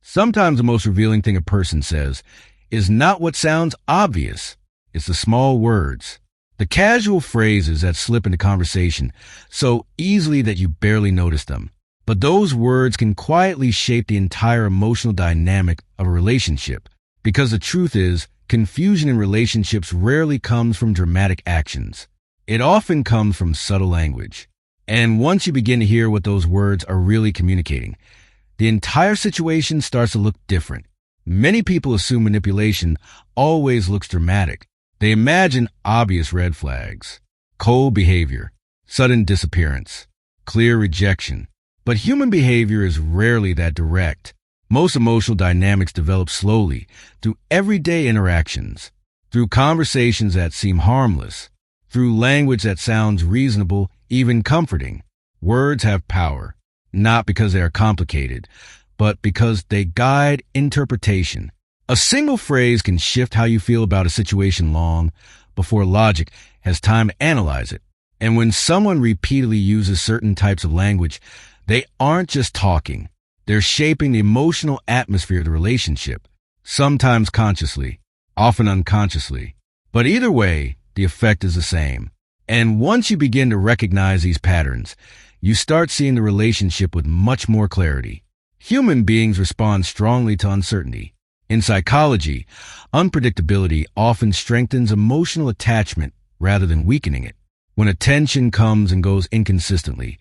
Sometimes the most revealing thing a person says is not what sounds obvious. It's the small words, the casual phrases that slip into conversation so easily that you barely notice them. But those words can quietly shape the entire emotional dynamic of a relationship. Because the truth is, confusion in relationships rarely comes from dramatic actions. It often comes from subtle language. And once you begin to hear what those words are really communicating, the entire situation starts to look different. Many people assume manipulation always looks dramatic. They imagine obvious red flags, cold behavior, sudden disappearance, clear rejection. But human behavior is rarely that direct. Most emotional dynamics develop slowly through everyday interactions, through conversations that seem harmless, through language that sounds reasonable, even comforting. Words have power, not because they are complicated, but because they guide interpretation. A single phrase can shift how you feel about a situation long before logic has time to analyze it. And when someone repeatedly uses certain types of language, they aren't just talking. They're shaping the emotional atmosphere of the relationship, sometimes consciously, often unconsciously. But either way, the effect is the same. And once you begin to recognize these patterns, you start seeing the relationship with much more clarity. Human beings respond strongly to uncertainty. In psychology, unpredictability often strengthens emotional attachment rather than weakening it. When attention comes and goes inconsistently,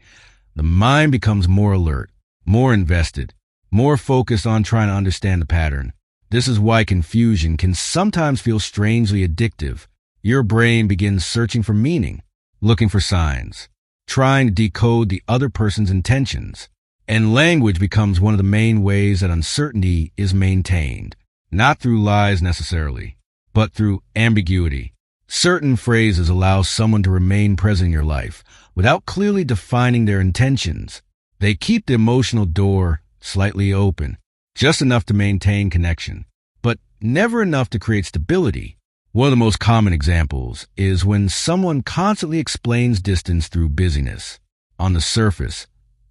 the mind becomes more alert, more invested, more focused on trying to understand the pattern. This is why confusion can sometimes feel strangely addictive. Your brain begins searching for meaning, looking for signs, trying to decode the other person's intentions. And language becomes one of the main ways that uncertainty is maintained, not through lies necessarily, but through ambiguity. Certain phrases allow someone to remain present in your life without clearly defining their intentions. They keep the emotional door slightly open, just enough to maintain connection, but never enough to create stability. One of the most common examples is when someone constantly explains distance through busyness. On the surface,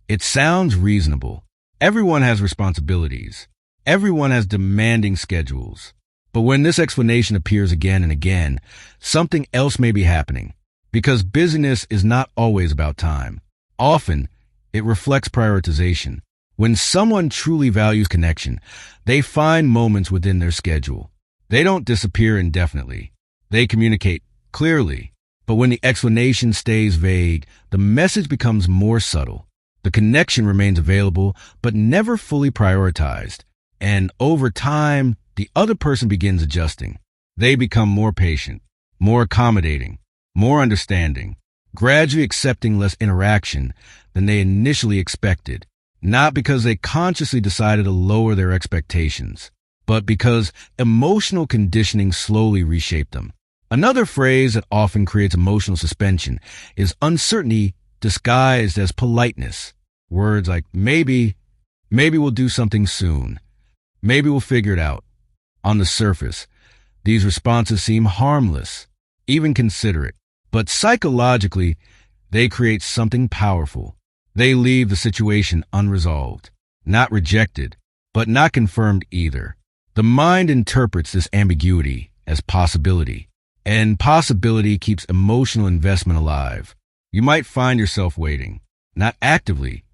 it sounds reasonable. Everyone has responsibilities. Everyone has demanding schedules. But when this explanation appears again and again, something else may be happening. Because busyness is not always about time. Often, it reflects prioritization. When someone truly values connection, they find moments within their schedule. They don't disappear indefinitely. They communicate clearly. But when the explanation stays vague, the message becomes more subtle. The connection remains available, but never fully prioritized. And over time, the other person begins adjusting. They become more patient, more accommodating, more understanding, gradually accepting less interaction than they initially expected. Not because they consciously decided to lower their expectations, but because emotional conditioning slowly reshaped them. Another phrase that often creates emotional suspension is uncertainty disguised as politeness. Words like maybe we'll do something soon, maybe we'll figure it out. On the surface, these responses seem harmless, even considerate, but psychologically, they create something powerful. They leave the situation unresolved, not rejected, but not confirmed either. The mind interprets this ambiguity as possibility, and possibility keeps emotional investment alive. You might find yourself waiting, not actively,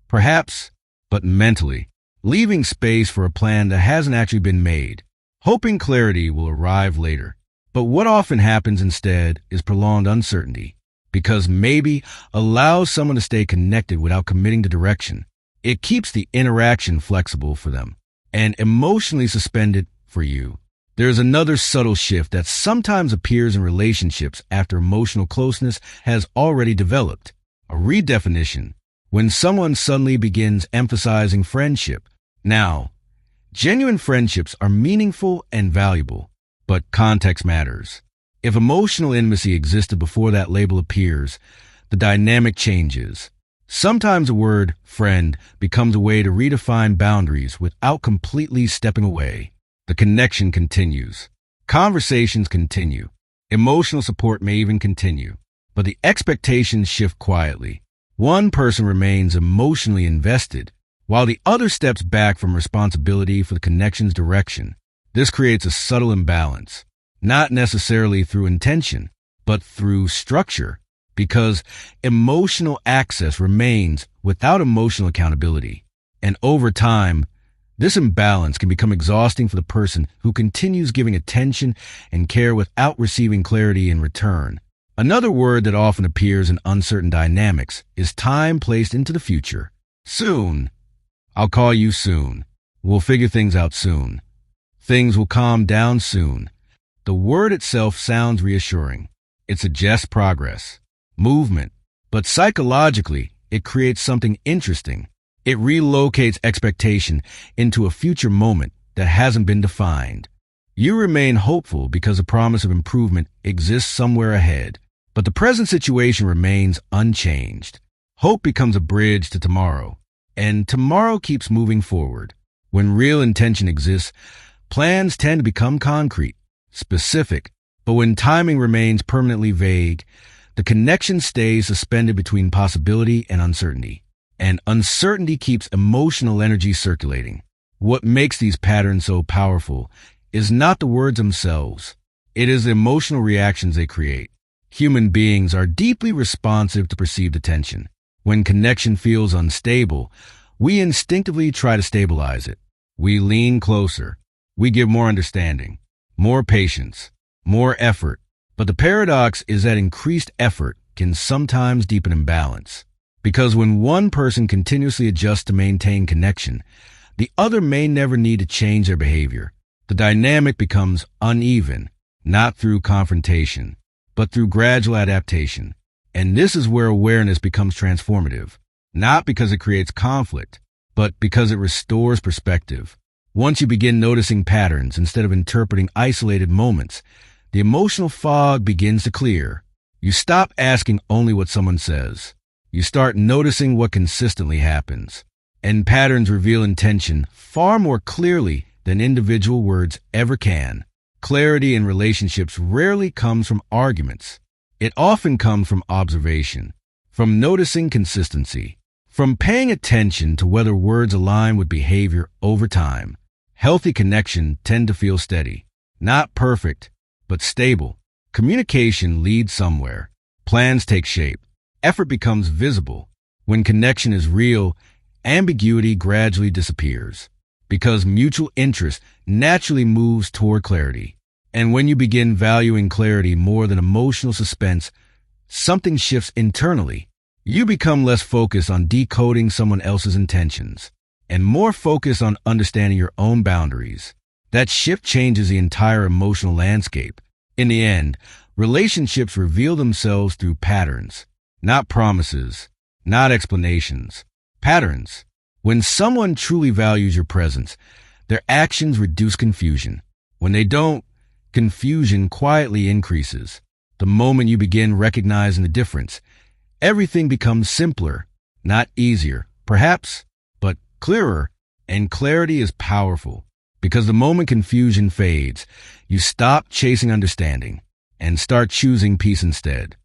perhaps, but mentally, leaving space for a plan that hasn't actually been made, hoping clarity will arrive later. But what often happens instead is prolonged uncertainty, because maybe allows someone to stay connected without committing to direction. It keeps the interaction flexible for them and emotionally suspended for you. There's another subtle shift that sometimes appears in relationships after emotional closeness has already developed, a redefinition. When someone suddenly begins emphasizing friendship. Now, genuine friendships are meaningful and valuable, but context matters. If emotional intimacy existed before that label appears, the dynamic changes. Sometimes the word friend becomes a way to redefine boundaries without completely stepping away. The connection continues. Conversations continue. Emotional support may even continue, but the expectations shift quietly. One person remains emotionally invested, while the other steps back from responsibility for the connection's direction. This creates a subtle imbalance, not necessarily through intention, but through structure, because emotional access remains without emotional accountability. And over time, this imbalance can become exhausting for the person who continues giving attention and care without receiving clarity in return. Another word that often appears in uncertain dynamics is time placed into the future. Soon. I'll call you soon. We'll figure things out soon. Things will calm down soon. The word itself sounds reassuring. It suggests progress, movement, but psychologically, it creates something interesting. It relocates expectation into a future moment that hasn't been defined. You remain hopeful because a promise of improvement exists somewhere ahead, but the present situation remains unchanged. Hope becomes a bridge to tomorrow, and tomorrow keeps moving forward. When real intention exists, plans tend to become concrete, specific, but when timing remains permanently vague, the connection stays suspended between possibility and uncertainty. And uncertainty keeps emotional energy circulating. What makes these patterns so powerful is not the words themselves. It is the emotional reactions they create. Human beings are deeply responsive to perceived attention. When connection feels unstable, we instinctively try to stabilize it. We lean closer. We give more understanding, more patience, more effort. But the paradox is that increased effort can sometimes deepen imbalance. Because when one person continuously adjusts to maintain connection, the other may never need to change their behavior. The dynamic becomes uneven, not through confrontation, but through gradual adaptation. And this is where awareness becomes transformative, not because it creates conflict, but because it restores perspective. Once you begin noticing patterns instead of interpreting isolated moments, the emotional fog begins to clear. You stop asking only what someone says. You start noticing what consistently happens. And patterns reveal intention far more clearly than individual words ever can. Clarity in relationships rarely comes from arguments. It often comes from observation, from noticing consistency, from paying attention to whether words align with behavior over time. Healthy connection tend to feel steady, not perfect, but stable. Communication leads somewhere. Plans take shape. Effort becomes visible. When connection is real, ambiguity gradually disappears because mutual interest naturally moves toward clarity. And when you begin valuing clarity more than emotional suspense, something shifts internally. You become less focused on decoding someone else's intentions and more focused on understanding your own boundaries. That shift changes the entire emotional landscape. In the end, relationships reveal themselves through patterns. Not promises, not explanations, patterns. When someone truly values your presence, their actions reduce confusion. When they don't, confusion quietly increases. The moment you begin recognizing the difference, everything becomes simpler, not easier, perhaps, but clearer. And clarity is powerful because the moment confusion fades, you stop chasing understanding and start choosing peace instead.